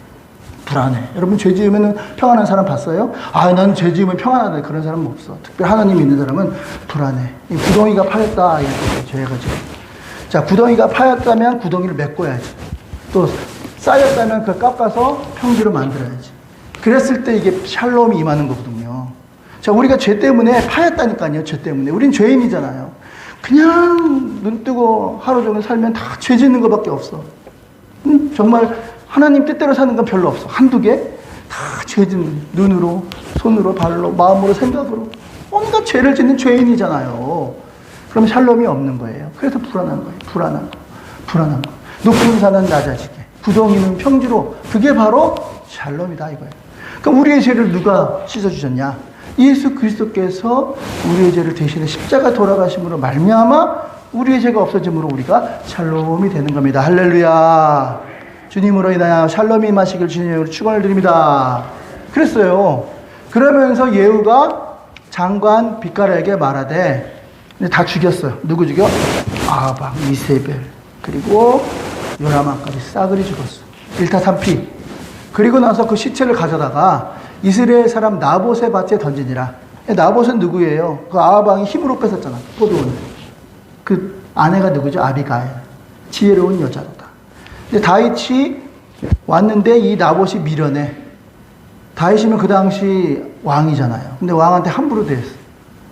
불안해. 여러분 죄 지으면 평안한 사람 봤어요? 나는 죄 지으면 평안하다. 그런 사람은 없어. 특별히 하나님 믿는 사람은 불안해. 구덩이가 파였다. 이렇게 죄가 지금. 자, 구덩이가 파였다면 구덩이를 메꿔야지. 또 쌓였다면 그걸 깎아서 평지로 만들어야지. 그랬을 때 이게 샬롬이 임하는 거거든요. 자, 우리가 죄 때문에 파였다니까요. 죄 때문에. 우린 죄인이잖아요. 그냥 눈 뜨고 하루 종일 살면 다 죄 짓는 것밖에 없어. 정말 하나님 뜻대로 사는 건 별로 없어. 한두 개? 다 죄 짓는, 눈으로, 손으로, 발로, 마음으로, 생각으로. 온갖 죄를 짓는 죄인이잖아요. 그럼 샬롬이 없는 거예요. 그래서 불안한 거예요. 불안한 거. 높은 산은 낮아지게, 구덩이는 평지로. 그게 바로 샬롬이다 이거예요. 그러니까 우리의 죄를 누가 씻어주셨냐? 예수 그리스도께서 우리의 죄를 대신해 십자가 돌아가심으로 말미암아 우리의 죄가 없어짐으로 우리가 샬롬이 되는 겁니다. 할렐루야. 주님으로 인하여 샬롬이 임하시길 주님으로 축원을 드립니다. 그랬어요. 그러면서 예후가 장관 빗가라에게 말하되, 다 죽였어요. 누구 죽여? 아합, 이세벨, 그리고 요람왕까지 싸그리 죽었어. 일타삼피. 그리고 나서 그 시체를 가져다가 이스라엘 사람 나봇의 밭에 던지니라. 나봇은 누구예요? 그 아합 왕이 힘으로 뺏었잖아. 포도원을. 그 아내가 누구죠? 아비가일. 지혜로운 여자로다. 근데 다윗이 왔는데 이 나봇이 미련해. 다윗이면 그 당시 왕이잖아요. 근데 왕한테 함부로 대했어.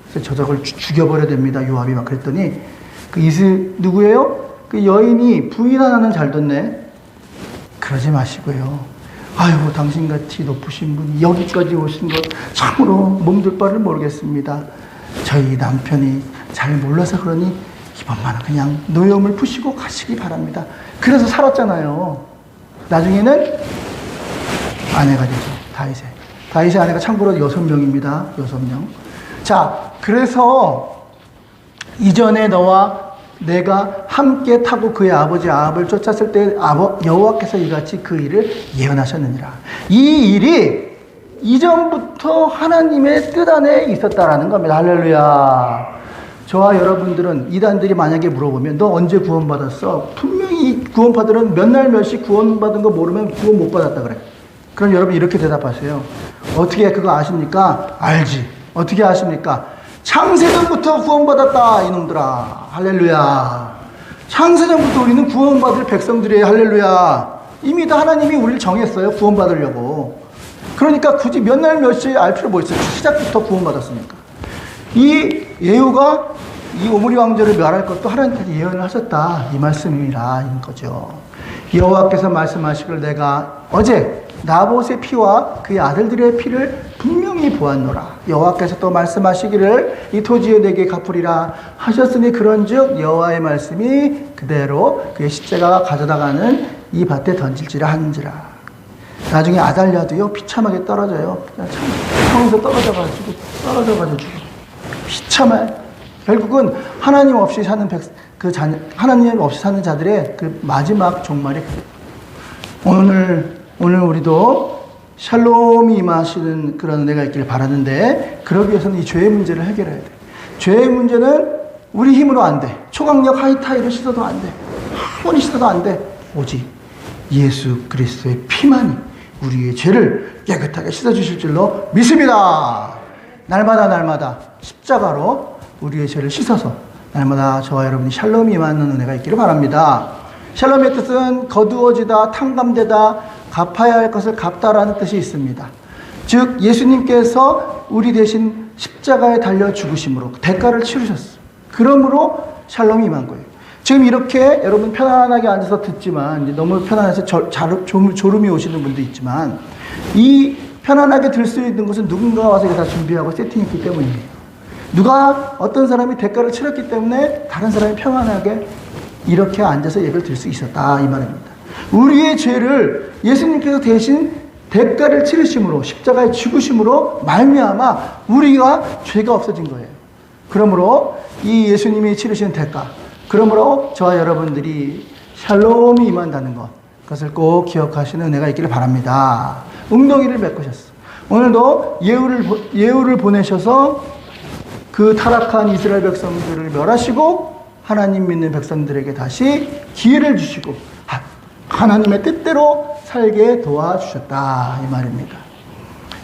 그래서 저작을 죽여버려야 됩니다. 요압이 막 그랬더니 누구예요? 그 여인이 부인 하나는 잘 뒀네. 그러지 마시고요. 아이고, 당신같이 높으신 분이 여기까지 오신 것 참으로 몸둘 바를 모르겠습니다. 저희 남편이 잘 몰라서 그러니 이번만은 그냥 노염을 푸시고 가시기 바랍니다. 그래서 살았잖아요. 나중에는 아내가 되죠. 다윗의 아내가 참고로 6명입니다. 6명. 자, 그래서 이전에 너와 내가 함께 타고 그의 아버지 아합을 쫓았을 때 여호와께서 이같이 그 일을 예언하셨느니라. 이 일이 이전부터 하나님의 뜻 안에 있었다라는 겁니다. 할렐루야. 저와 여러분들은 이단들이 만약에 물어보면 너 언제 구원받았어? 분명히 구원받으면 몇 날 몇씩 구원받은 거 모르면 구원 못 받았다 그래. 그럼 여러분 이렇게 대답하세요. 어떻게 그거 아십니까? 알지. 어떻게 아십니까? 창세전부터 구원받았다 이놈들아. 할렐루야. 창세전부터 우리는 구원받을 백성들이에요. 할렐루야. 이미 다 하나님이 우리를 정했어요. 구원받으려고. 그러니까 굳이 몇 날 몇시에 알 필요 뭐 있어요. 시작부터 구원받았으니까. 이 예후가 이 오므리 왕조를 멸할 것도 하나님께서 예언을 하셨다. 이 말씀이라는 거죠. 여호와께서 말씀하시기를 내가 어제 나봇의 피와 그의 아들들의 피를 분명히 보았노라. 여호와께서 또 말씀하시기를 이 토지에 내게 갚으리라 하셨으니 그런즉 여호와의 말씀이 그대로 그의 십자가가 가져다가는 이 밭에 던질지라 하는지라. 나중에 아달랴도요 비참하게 떨어져요. 그냥 창에서 떨어져가지고 죽어. 비참해. 결국은 하나님 없이 사는 하나님 없이 사는 자들의 그 마지막 종말이 오늘 우리도 샬롬이 임하시는 그런 은혜가 있기를 바라는데, 그러기 위해서는 이 죄의 문제를 해결해야 돼. 죄의 문제는 우리 힘으로 안 돼. 초강력 하이타이로 씻어도 안 돼. 아무리 씻어도 안 돼. 오직 예수 그리스도의 피만이 우리의 죄를 깨끗하게 씻어주실 줄로 믿습니다. 날마다 십자가로 우리의 죄를 씻어서 날마다 저와 여러분이 샬롬이 임하는 은혜가 있기를 바랍니다. 샬롬의 뜻은 거두어지다, 탕감되다, 갚아야 할 것을 갚다라는 뜻이 있습니다. 즉 예수님께서 우리 대신 십자가에 달려 죽으심으로 대가를 치르셨어요. 그러므로 샬롬이 임한 거예요. 지금 이렇게 여러분 편안하게 앉아서 듣지만, 이제 너무 편안해서 졸음이 오시는 분도 있지만, 이 편안하게 들 수 있는 것은 누군가가 와서 다 준비하고 세팅했기 때문이에요. 누가 어떤 사람이 대가를 치렀기 때문에 다른 사람이 평안하게 이렇게 앉아서 예배를 드릴 수 있었다, 이 말입니다. 우리의 죄를 예수님께서 대신 대가를 치르심으로, 십자가에 죽으심으로 말미암아 우리가 죄가 없어진 거예요. 그러므로 이 예수님이 치르신 대가, 그러므로 저와 여러분들이 샬롬이 임한다는 것, 그것을 꼭 기억하시는 은혜가 있기를 바랍니다. 웅덩이를 메꾸셨어. 오늘도 예후를 보내셔서 그 타락한 이스라엘 백성들을 멸하시고 하나님 믿는 백성들에게 다시 기회를 주시고 하나님의 뜻대로 살게 도와주셨다, 이 말입니다.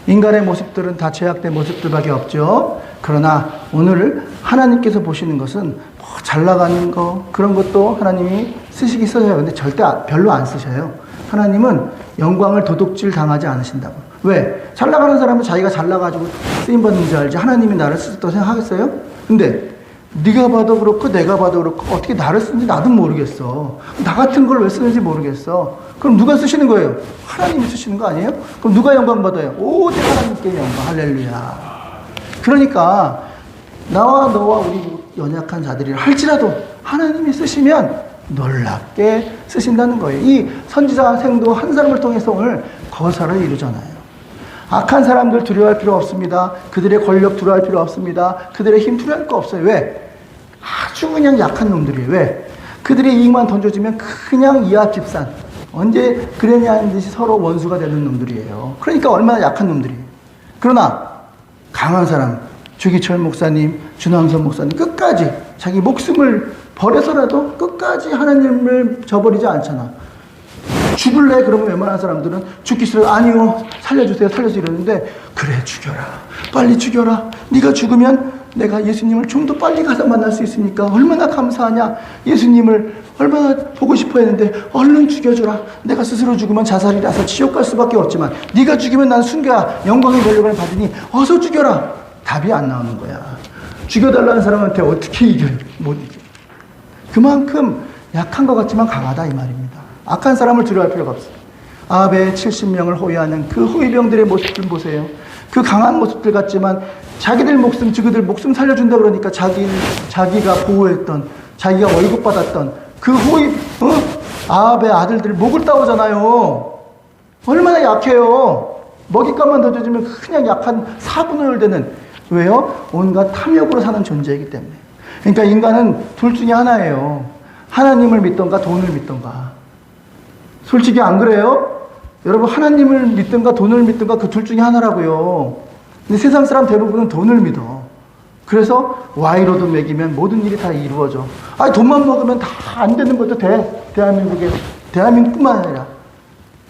인간의 모습들은 다 죄악된 모습들밖에 없죠. 그러나 오늘 하나님께서 보시는 것은 뭐 잘 나가는 거, 그런 것도 하나님이 쓰시기 써요. 근데 절대 별로 안 쓰셔요. 하나님은 영광을 도둑질 당하지 않으신다고. 왜? 잘 나가는 사람은 자기가 잘 나가지고 쓰임받는 줄 알지 하나님이 나를 쓰셨다고 생각하겠어요? 근데 네가 봐도 그렇고 내가 봐도 그렇고 어떻게 나를 쓰는지 나도 모르겠어. 나 같은 걸 왜 쓰는지 모르겠어. 그럼 누가 쓰시는 거예요? 하나님이 쓰시는 거 아니에요? 그럼 누가 영광 받아요? 오직 하나님께 영광. 할렐루야. 그러니까 나와 너와 우리 연약한 자들이 할지라도 하나님이 쓰시면 놀랍게 쓰신다는 거예요. 이 선지자 생도 한 사람을 통해서 오늘 거사를 이루잖아요. 악한 사람들 두려워할 필요 없습니다. 그들의 권력 두려워할 필요 없습니다. 그들의 힘 두려워할 거 없어요. 왜? 아주 그냥 약한 놈들이에요. 왜? 그들의 이익만 던져주면 그냥 이합집산, 언제 그랬냐는 듯이 서로 원수가 되는 놈들이에요. 그러니까 얼마나 약한 놈들이에요. 그러나 강한 사람, 주기철 목사님, 준왕선 목사님 끝까지 자기 목숨을 버려서라도 끝까지 하나님을 저버리지 않잖아. 죽을래? 그러면 웬만한 사람들은 죽기 싫어. 아니요, 살려주세요, 이러는데, 그래, 죽여라, 빨리 죽여라. 네가 죽으면 내가 예수님을 좀 더 빨리 가서 만날 수 있으니까 얼마나 감사하냐. 예수님을 얼마나 보고 싶어 했는데 얼른 죽여줘라. 내가 스스로 죽으면 자살이라서 지옥 갈 수밖에 없지만 네가 죽이면 난 순가 영광의 권력을 받으니 어서 죽여라. 답이 안 나오는 거야. 죽여달라는 사람한테 어떻게 이겨요? 못 이겨. 그만큼 약한 것 같지만 강하다, 이 말입니다. 악한 사람을 두려워할 필요가 없어요. 아합의 70명을 호위하는 그 호위병들의 모습들 보세요. 그 강한 모습들 같지만 자기들 목숨 살려준다 그러니까 자기가 보호했던, 자기가 월급 받았던 그 아합의 아들들 목을 따오잖아요. 얼마나 약해요. 먹잇감만 던져주면 그냥 약한 4분의 1 되는, 왜요? 온갖 탐욕으로 사는 존재이기 때문에. 그러니까 인간은 둘 중에 하나예요. 하나님을 믿던가 돈을 믿던가. 솔직히 안 그래요? 여러분, 하나님을 믿든가 돈을 믿든가 그 둘 중에 하나라고요. 근데 세상 사람 대부분은 돈을 믿어. 그래서 와이로도 먹이면 모든 일이 다 이루어져. 아니, 돈만 먹으면 다 안 되는 것도 돼. 대한민국뿐만 아니라.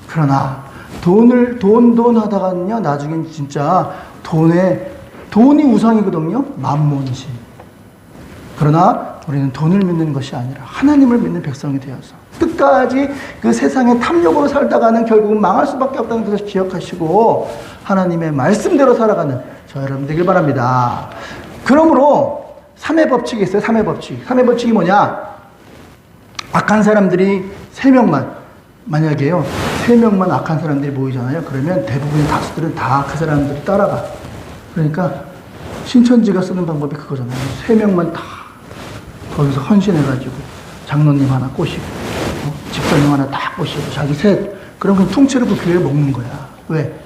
그러나 돈 하다가는요, 나중엔 진짜 돈이 우상이거든요. 만몬신. 그러나 우리는 돈을 믿는 것이 아니라 하나님을 믿는 백성이 되어서 끝까지 그 세상의 탐욕으로 살다가는 결국은 망할 수밖에 없다는 것을 기억하시고 하나님의 말씀대로 살아가는 저 여러분 되길 바랍니다. 그러므로 3의 법칙이 있어요. 3의 법칙. 3의 법칙이 뭐냐? 악한 사람들이 3명만, 만약에요 3명만 악한 사람들이 모이잖아요. 그러면 대부분의 다수들은 다 그 사람들이 따라가. 그러니까 신천지가 쓰는 방법이 그거잖아요. 3명만 다 거기서 헌신해가지고 장로님 하나 꼬시고 집사님 하나 딱 꼬시고 자기 셋, 그럼 그냥 통째로 그 교회 먹는 거야. 왜?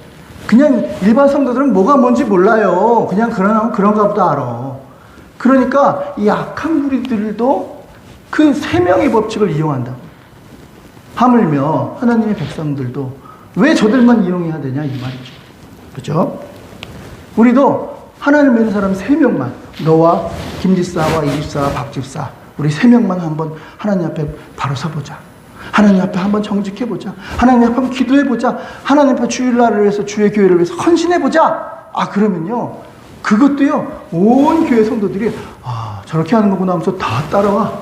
그냥 일반 성도들은 뭐가 뭔지 몰라요. 그냥 그런가 보다 알아. 그러니까 이 악한 무리들도 그 3명의 법칙을 이용한다고. 하물며 하나님의 백성들도 왜 저들만 이용해야 되냐 이 말이죠. 그렇죠? 우리도 하나님 믿는 사람 3명만, 너와 김집사와 이집사와 박집사, 우리 3명만 한번 하나님 앞에 바로 서보자. 하나님 앞에 한번 정직해보자. 하나님 앞에 한번 기도해보자. 하나님 앞에 주일날을 위해서, 주의 교회를 위해서 헌신해보자. 그러면요, 그것도요, 온 교회 성도들이 저렇게 하는 거구나 하면서 다 따라와.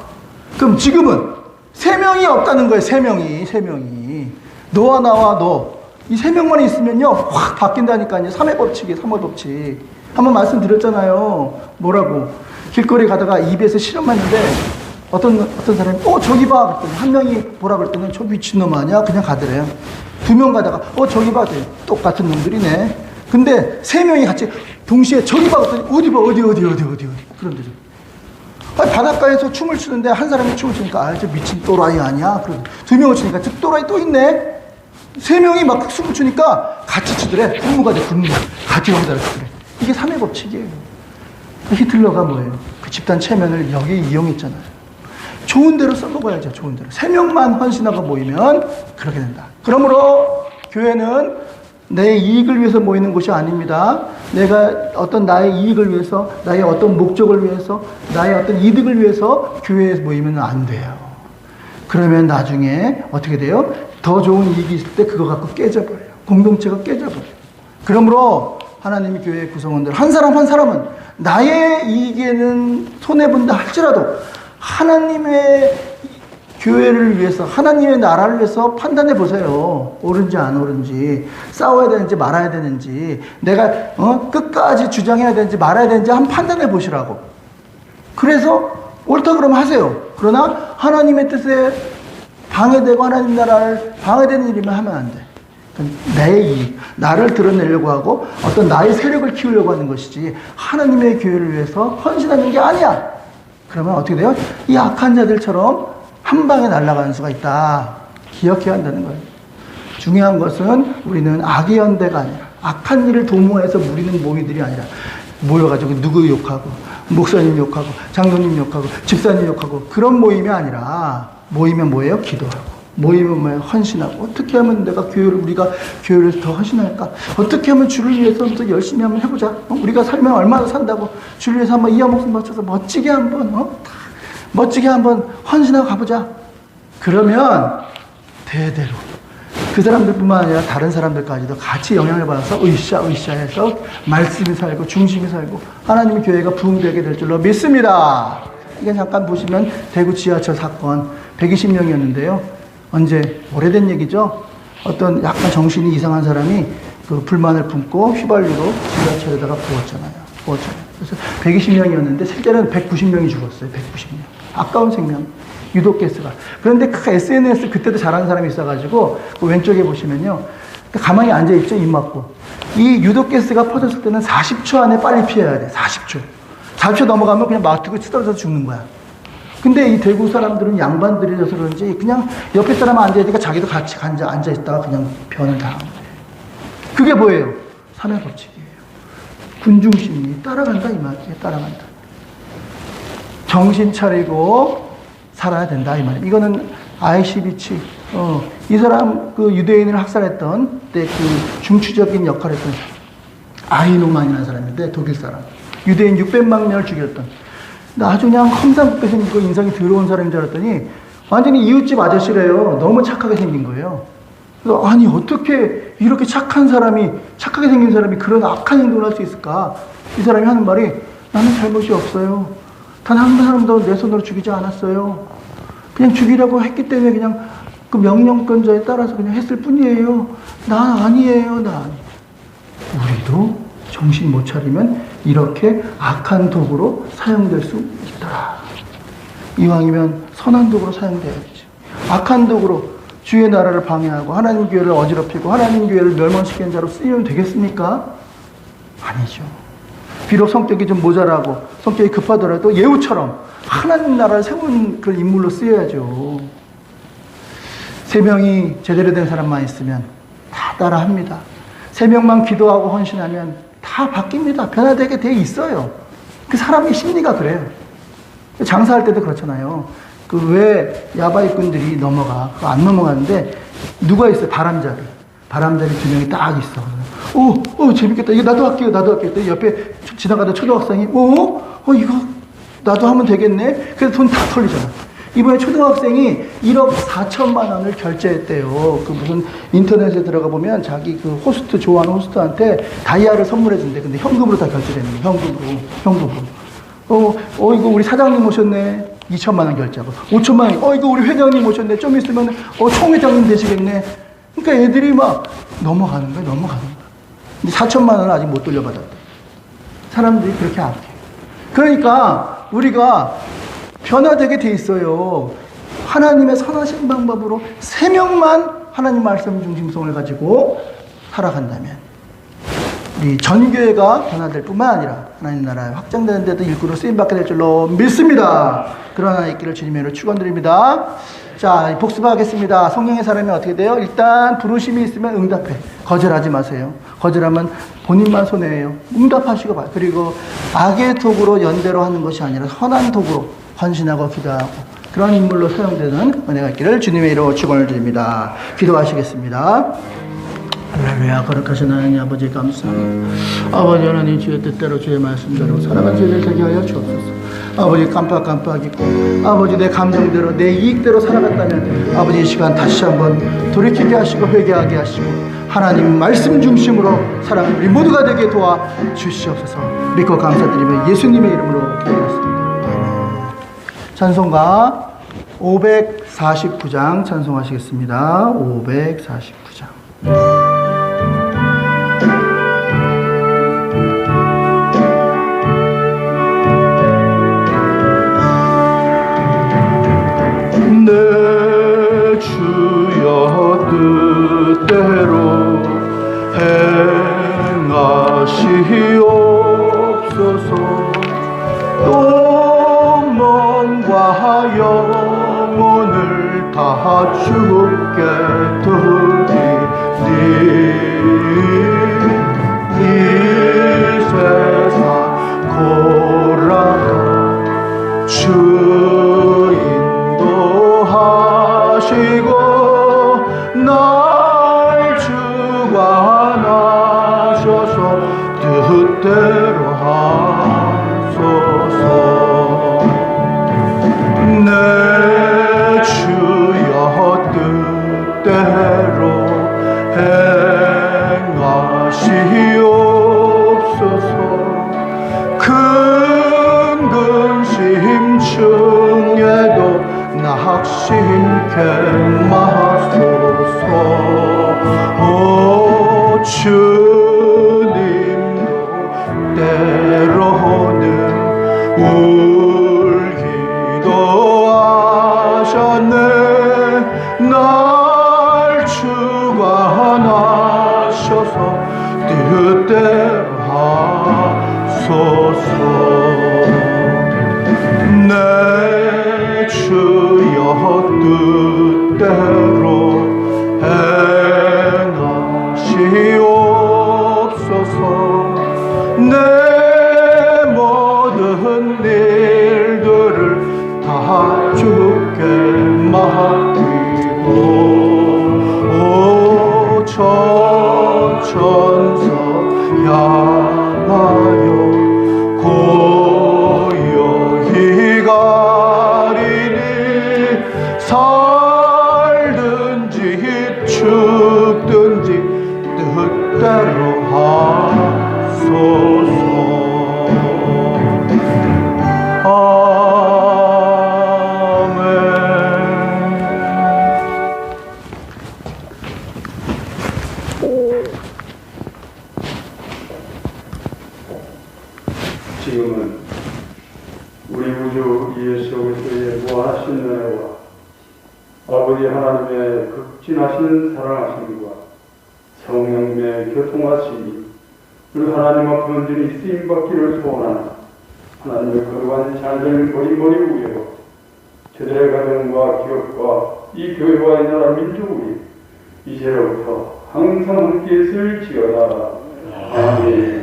그럼 지금은 3명이 없다는 거예요. 3명이. 너와 나와 너. 이 3명만 있으면요, 확 바뀐다니까요. 3의 법칙이에요. 3의 법칙. 한번 말씀드렸잖아요. 뭐라고? 길거리 가다가 입에서 실험했는데 어떤 사람이 저기 봐 그랬더니 한 명이 뭐라 그랬더니 저 미친놈 아니야? 그냥 가더래요. 2명 가다가 저기 봐. 똑같은 놈들이네. 근데 3명이 같이 동시에 저기 봐 그랬더니 어디 그런 데죠. 바닷가에서 춤을 추는데 한 사람이 춤을 추니까 저 미친 또라이 아니야? 그러고 2명을 추니까 저 또라이 또 있네. 3명이 막 춤을 추니까 같이 추더래. 군무가 돼. 같이 거기다 추더래. 이게 3의 법칙이에요. 히틀러가 뭐예요? 그 집단 체면을 여기에 이용했잖아요. 좋은 대로 써먹어야죠. 좋은 대로. 3명만 헌신하고 모이면 그렇게 된다. 그러므로 교회는 내 이익을 위해서 모이는 곳이 아닙니다. 내가 어떤 나의 이익을 위해서, 나의 어떤 목적을 위해서, 나의 어떤 이득을 위해서 교회에 모이면 안 돼요. 그러면 나중에 어떻게 돼요? 더 좋은 이익이 있을 때 그거 갖고 깨져버려요. 공동체가 깨져버려요. 그러므로 하나님의 교회의 구성원들 한 사람 한 사람은 나의 이익에는 손해본다 할지라도 하나님의 교회를 위해서, 하나님의 나라를 위해서 판단해 보세요. 옳은지 안 옳은지, 싸워야 되는지 말아야 되는지, 내가 끝까지 주장해야 되는지 말아야 되는지 한번 판단해 보시라고. 그래서 옳다 그러면 하세요. 그러나 하나님의 뜻에 방해되고 하나님 나라를 방해되는 일이면 하면 안 돼. 내 이익, 나를 드러내려고 하고 어떤 나의 세력을 키우려고 하는 것이지 하나님의 교회를 위해서 헌신하는 게 아니야. 그러면 어떻게 돼요? 이 악한 자들처럼 한 방에 날아가는 수가 있다. 기억해야 한다는 거예요. 중요한 것은 우리는 악의 연대가 아니라, 악한 일을 도모해서 무리는 모이들이 아니라 모여가지고 누구 욕하고 목사님 욕하고 장로님 욕하고 집사님 욕하고 그런 모임이 아니라, 모이면 뭐예요? 기도하고, 모이면 뭐예요? 헌신하고. 어떻게 하면 우리가 교회를 더 헌신할까? 어떻게 하면 주를 위해서 더 열심히 한번 해보자. 우리가 살면 얼마나 산다고 주를 위해서 한번 이하 목숨 바쳐서 멋지게 한번 헌신하고 가보자. 그러면 대대로 그 사람들뿐만 아니라 다른 사람들까지도 같이 영향을 받아서 으쌰 해서 말씀이 살고 중심이 살고 하나님의 교회가 부흥되게 될 줄로 믿습니다. 이게 잠깐 보시면 대구 지하철 사건 120명이었는데요. 언제? 오래된 얘기죠. 어떤 약간 정신이 이상한 사람이 그 불만을 품고 휘발유로 지하철에다가 부었잖아요. 그래서 120명이었는데 실제로는 190명이 죽었어요. 190명. 아까운 생명. 유독가스가. 그런데 그 SNS 그때도 잘하는 사람이 있어가지고 그 왼쪽에 보시면요. 가만히 앉아있죠. 입 막고. 이 유독가스가 퍼졌을 때는 40초 안에 빨리 피해야 돼. 40초. 40초 넘어가면 그냥 막히고 쓰러져서 죽는 거야. 근데 이 대구 사람들은 양반들이라서 그런지 그냥 옆에 사람 앉아있으니까 자기도 같이 앉아있다가 그냥 변을 당한 거예요. 그게 뭐예요? 3의 법칙이에요. 군중심리. 따라간다 이 말이에요. 따라간다. 정신 차리고 살아야 된다 이 말이에요. 이거는 아이시비치. 이 사람 그 유대인을 학살했던 때 그 중추적인 역할을 했던 아이노만이라는 사람인데 독일 사람. 유대인 600만 명을 죽였던. 아주 그냥 험상궂게 생기고 인상이 더러운 사람인 줄 알았더니 완전히 이웃집 아저씨래요. 너무 착하게 생긴 거예요. 그래서 아니 어떻게 이렇게 착하게 생긴 사람이 그런 악한 행동을 할 수 있을까? 이 사람이 하는 말이 나는 잘못이 없어요. 단 한 사람도 내 손으로 죽이지 않았어요. 그냥 죽이라고 했기 때문에 그냥 그 명령권자에 따라서 그냥 했을 뿐이에요. 나 아니에요, 나 아니에요. 우리도 정신 못 차리면 이렇게 악한 도구로 사용될 수 있더라. 이왕이면 선한 도구로 사용돼야지. 악한 도구로 주의 나라를 방해하고 하나님 교회를 어지럽히고 하나님 교회를 멸망시키는 자로 쓰이면 되겠습니까? 아니죠. 비록 성격이 좀 모자라고 성격이 급하더라도 예후처럼 하나님 나라를 세운 그런 인물로 쓰여야죠. 3명이 제대로 된 사람만 있으면 다 따라합니다. 3명만 기도하고 헌신하면 다 바뀝니다. 변화되게 돼 있어요. 그 사람의 심리가 그래요. 장사할 때도 그렇잖아요. 그 왜 야바이꾼들이 넘어가? 안 넘어가는데 누가 있어요? 바람잡이 2명이 딱 있어. 재밌겠다. 이거 나도 할게요. 옆에 지나가다 초등학생이 이거 나도 하면 되겠네. 그래서 돈 다 털리잖아. 이번에 초등학생이 1억 4천만 원을 결제했대요. 그 무슨 인터넷에 들어가 보면 자기 그 호스트 좋아하는 호스트한테 다이아를 선물해 준대. 근데 현금으로 다 결제됐네. 현금으로. 이거 우리 사장님 오셨네. 2천만 원 결제하고 5천만 원. 이거 우리 회장님 오셨네. 좀 있으면 총회장님 되시겠네. 그러니까 애들이 막 넘어가는 거야. 근데 4천만 원은 아직 못 돌려받았대. 사람들이 그렇게 악해. 그러니까 우리가 변화되게 돼 있어요. 하나님의 선하신 방법으로 3명만 하나님 말씀 중심성을 가지고 살아간다면 우리 전교회가 변화될 뿐만 아니라 하나님 나라에 확장되는 데도 일꾼으로 쓰임받게 될 줄로 믿습니다. 그런 하나 있기를 주님의 이름으로 축원드립니다. 자, 복습하겠습니다. 성령의 사람이 어떻게 돼요? 일단 부르심이 있으면 응답해. 거절하지 마세요. 거절하면 본인만 손해예요. 응답하시고 봐요. 그리고 악의 도구로 연대로 하는 것이 아니라 선한 도구로 헌신하고 기도하고 그런 인물로 사용되는 은혜가 있기를 주님의 이름으로 축원을 드립니다. 기도하시겠습니다. 할렐루야. 거룩하신 하나님 아버지 감사합니다. 아버지 하나님 주의 뜻대로 주의 말씀대로 살아가는 저희를 되게 하여 주옵소서. 아버지 깜빡 잊고 아버지 내 감정대로 내 이익대로 살아갔다면 아버지 이 시간 다시 한번 돌이키게 하시고 회개하게 하시고 하나님 말씀 중심으로 살아가는 우리 모두가 되게 도와 주시옵소서. 믿고 감사드리며 예수님의 이름으로 기도했습니다. 찬송가 549장 찬송하시겠습니다. 549장. 내 주여 뜻대로 행하시옵소서. 또 몸과 영혼을 다 주께 드리니 이 세상 고라가 주인도하시고 날 주관하셔서 뜻대로 하소서. 내 주여 뜻대로 행하시옵소서. 큰 근심 중에도 낙심케 마소서. 오 주님도 때로는 울기도 하셨네. 날 주관하셔서 뜻대로 하소서. 내 주여 뜻대로 행하시옵소서. 내 모든 일들을 다 주께 맡기고 오 천천서 향하여 고요히 가리니 살든지 죽든지 뜻대로 하소서. 구주 예수 그리스도의 무한하신 은혜와 아버지 하나님의 극진하신 사랑하심과 성령님의 교통하심이 그리고 하나님 앞에 온전히 쓰임받기를 소원하는 하나님의 거룩한 잔을 머리머리 위에 저들의 가정과 기업과 이 교회와 이 나라 민족이 이제로부터 항상 함께 있을지어다. 아멘.